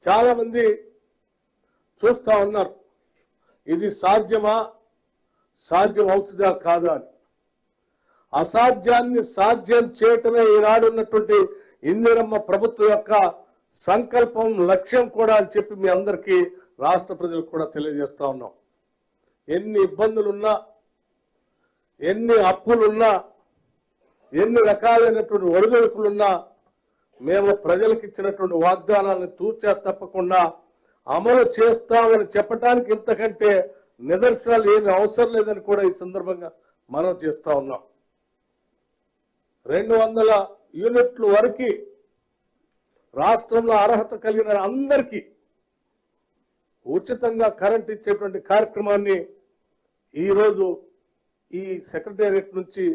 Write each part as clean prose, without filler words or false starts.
చాలా మంది చూస్తా ఉన్నారు, ఇది సాధ్యమా, సాధ్యం అవుతుందా కాదా అని. అసాధ్యాన్ని సాధ్యం చేయటమే ఈనాడు ఉన్నటువంటి ఇందిరమ్మ ప్రభుత్వం యొక్క సంకల్పం, లక్ష్యం కూడా అని చెప్పి మీ అందరికీ రాష్ట్ర ప్రజలకు కూడా తెలియజేస్తా ఉన్నాం. ఎన్ని ఇబ్బందులున్నా, ఎన్ని అప్పులున్నా, ఎన్ని రకాలైనటువంటి ఒడిదుడుకులున్నా మేము ప్రజలకు ఇచ్చినటువంటి వాగ్దానాలను తూచా తప్పకుండా అమలు చేస్తామని చెప్పడానికి ఇంతకంటే నిదర్శనాలు ఏమి అవసరం లేదని కూడా ఈ సందర్భంగా మనం చేస్తా ఉన్నాం. 200 యూనిట్ల వరకు రాష్ట్రంలో అర్హత కలిగిన అందరికీ ఉచితంగా కరెంట్ ఇచ్చేటువంటి కార్యక్రమాన్ని ఈరోజు ఈ సెక్రటేరియట్ నుంచి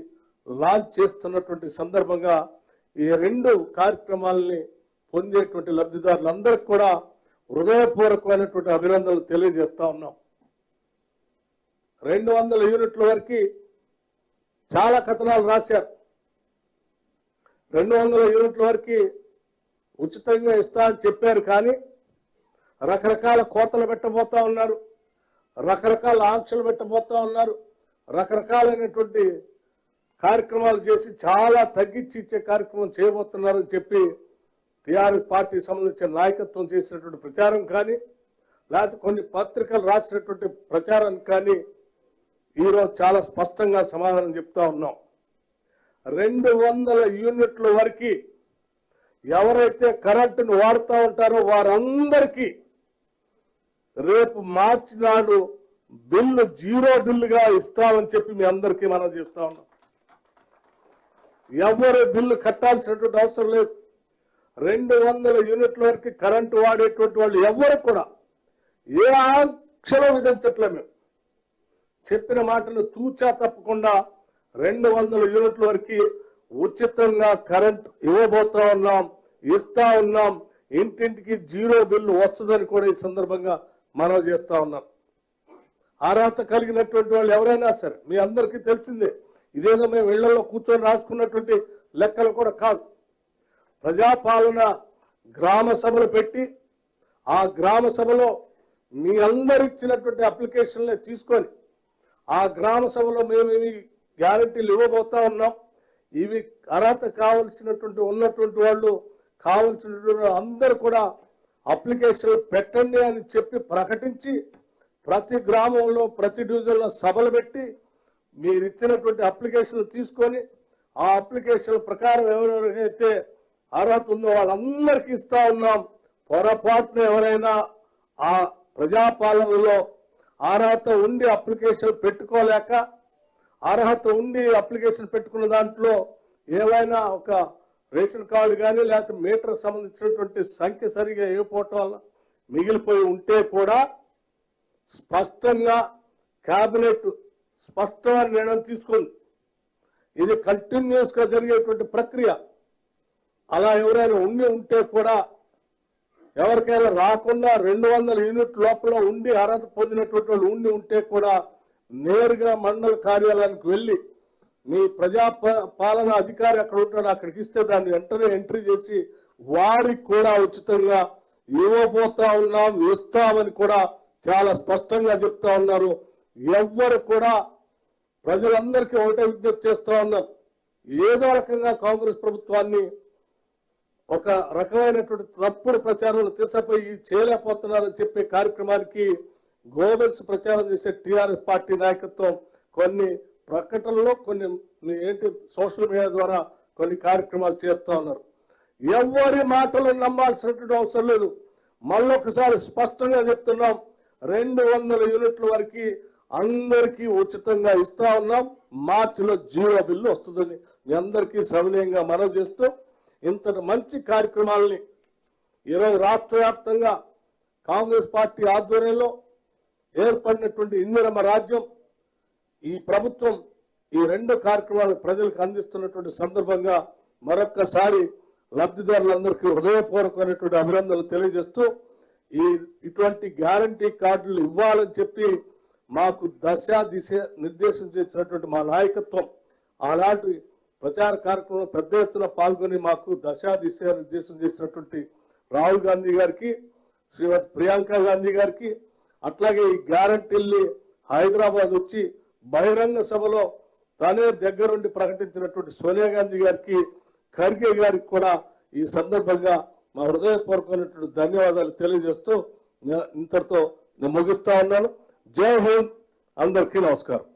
లాంచ్ చేస్తున్నటువంటి సందర్భంగా ఈ 2 కార్యక్రమాలని పొందేటువంటి లబ్ధిదారులందరికీ కూడా హృదయపూర్వకమైనటువంటి అభినందనలు తెలియజేస్తా ఉన్నాం. 200 యూనిట్ల వరకు చాలా కథనాలు రాశారు. 200 యూనిట్ల వరకు ఉచితంగా ఇస్తా అని చెప్పారు, కానీ రకరకాల కోతలు పెట్టబోతా ఉన్నారు, రకరకాల ఆంక్షలు పెట్టబోతా ఉన్నారు, రకరకాలైనటువంటి కార్యక్రమాలు చేసి చాలా తగ్గించి ఇచ్చే కార్యక్రమం చేయబోతున్నారని చెప్పి టీఆర్ఎస్ పార్టీ సంబంధించిన నాయకత్వం చేసినటువంటి ప్రచారం కానీ, లేకపోతే కొన్ని పత్రికలు రాసినటువంటి ప్రచారం కానీ ఈరోజు చాలా స్పష్టంగా సమాధానం చెప్తా ఉన్నాం. 200 యూనిట్ల వరకు ఎవరైతే కరెంటును వాడుతూ ఉంటారో వారందరికీ రేపు మార్చి నాడు బిల్లు 0 బిల్లుగా ఇస్తామని చెప్పి మీ అందరికీ మనం చేస్తా ఉన్నాం. ఎవరు బిల్లు కట్టాల్సినటువంటి అవసరం లేదు. 200 యూనిట్ల వరకు కరెంటు వాడేటువంటి వాళ్ళు ఎవరు కూడా ఏ ఆంక్షలు విధించట్లే. మేము చెప్పిన మాటలు తూచా తప్పకుండా 200 యూనిట్ల వరకు ఉచితంగా కరెంట్ ఇవ్వబోతా ఉన్నాం, ఇస్తా ఉన్నాం. ఇంటింటికి 0 బిల్లు వస్తుందని కూడా ఈ సందర్భంగా మనం చేస్తా ఉన్నాం. అర్హత కలిగినటువంటి వాళ్ళు ఎవరైనా సరే, మీ అందరికీ తెలిసిందే, ఇదేదో మేము ఇళ్లలో కూర్చొని రాసుకున్నటువంటి లెక్కలు కూడా కాదు. ప్రజాపాలన గ్రామ సభలు పెట్టి ఆ గ్రామ సభలో మీ అందరు ఇచ్చినటువంటి అప్లికేషన్లే తీసుకొని ఆ గ్రామ సభలో మేము ఇవి గ్యారంటీలు ఇవ్వబోతా ఉన్నాం. ఇవి అర్హత కావలసినటువంటి ఉన్నటువంటి వాళ్ళు కావలసినటువంటి అందరూ కూడా అప్లికేషన్లు పెట్టండి అని చెప్పి ప్రకటించి ప్రతి గ్రామంలో ప్రతి డివిజన్లో సభలు పెట్టి మీరు ఇచ్చినటువంటి అప్లికేషన్లు తీసుకొని ఆ అప్లికేషన్ ప్రకారం ఎవరెవరికైతే అర్హత ఉందో వాళ్ళందరికీ ఇస్తా ఉన్నాం. పొరపాటున ఎవరైనా ఆ ప్రజాపాలనలో అర్హత ఉండి అప్లికేషన్ పెట్టుకోలేక, అర్హత ఉండి అప్లికేషన్ పెట్టుకున్న దాంట్లో ఏవైనా ఒక రేషన్ కార్డు కానీ లేకపోతే మీటర్కి సంబంధించినటువంటి సంఖ్య సరిగా ఇవ్వకపోవటం వల్ల మిగిలిపోయి ఉంటే కూడా స్పష్టంగా కేబినెట్ స్పష్టమైన నిర్ణయం తీసుకుంది. ఇది కంటిన్యూస్ గా జరిగేటువంటి ప్రక్రియ. అలా ఎవరైనా ఉంటే కూడా ఎవరికైనా రాకుండా 200 యూనిట్ లోపల ఉండి అర్హత పొందినటువంటి వాళ్ళు ఉంటే కూడా నేరుగా మండల కార్యాలయానికి వెళ్ళి మీ ప్రజా పాలన అధికారి అక్కడ ఉంటాడు, అక్కడికి ఇస్తే దాన్ని వెంటనే ఎంట్రీ చేసి వారికి కూడా ఉచితంగా ఇవ్వబోతా ఉన్నాం, ఇస్తామని కూడా చాలా స్పష్టంగా చెప్తా ఉన్నారు. ఎవ్వరు కూడా ప్రజలందరికీ ఒకటే విజ్ఞప్తి చేస్తా ఉన్నారు, ఏదో రకంగా కాంగ్రెస్ ప్రభుత్వాన్ని ఒక రకమైనటువంటి తప్పుడు ప్రచారాలు తీసుకుపోయి చేయలేకపోతున్నారని చెప్పే కార్యక్రమానికి గోబెల్స్ ప్రచారం చేసే టీఆర్ఎస్ పార్టీ నాయకత్వం కొన్ని ప్రకటనలో కొన్ని సోషల్ మీడియా ద్వారా కొన్ని కార్యక్రమాలు చేస్తా ఉన్నారు. ఎవరి మాటలను నమ్మాల్సినటువంటి అవసరం లేదు. మళ్ళొకసారి స్పష్టంగా చెప్తున్నాం, 200 యూనిట్ల వరకు అందరికీ ఉచితంగా ఇస్తా ఉన్నాం. మార్చిలో 0 బిల్లు వస్తుందని మీ అందరికీ సవినయంగా మనవి చేస్తూ ఇంతటి మంచి కార్యక్రమాలని ఈరోజు రాష్ట్ర వ్యాప్తంగా కాంగ్రెస్ పార్టీ ఆధ్వర్యంలో ఏర్పడినటువంటి ఇందిరమ్మ రాజ్యం ఈ ప్రభుత్వం ఈ 2 కార్యక్రమాలు ప్రజలకు అందిస్తున్నటువంటి సందర్భంగా మరొక్కసారి లబ్ధిదారులందరికీ హృదయపూర్వకమైనటువంటి అభినందనలు తెలియజేస్తూ ఇటువంటి గ్యారంటీ కార్డులు ఇవ్వాలని చెప్పి మాకు దశ దిశ నిర్దేశం చేసినటువంటి మా నాయకత్వం అలాంటి ప్రచార కార్యక్రమంలో పెద్ద ఎత్తున పాల్గొని మాకు దశ దిశ నిర్దేశం చేసినటువంటి రాహుల్ గాంధీ గారికి, శ్రీమతి ప్రియాంక గాంధీ గారికి, అట్లాగే ఈ గ్యారంటీల్ని హైదరాబాద్ వచ్చి బహిరంగ సభలో తానే దగ్గరుండి ప్రకటించినటువంటి సోనియా గాంధీ గారికి, ఖర్గే గారికి కూడా ఈ సందర్భంగా మా హృదయపూర్వకమైనటువంటి ధన్యవాదాలు తెలియజేస్తూ ఇంతటితో నేను ముగిస్తా ఉన్నాను. జై హింద్, అందరికీ నమస్కారం.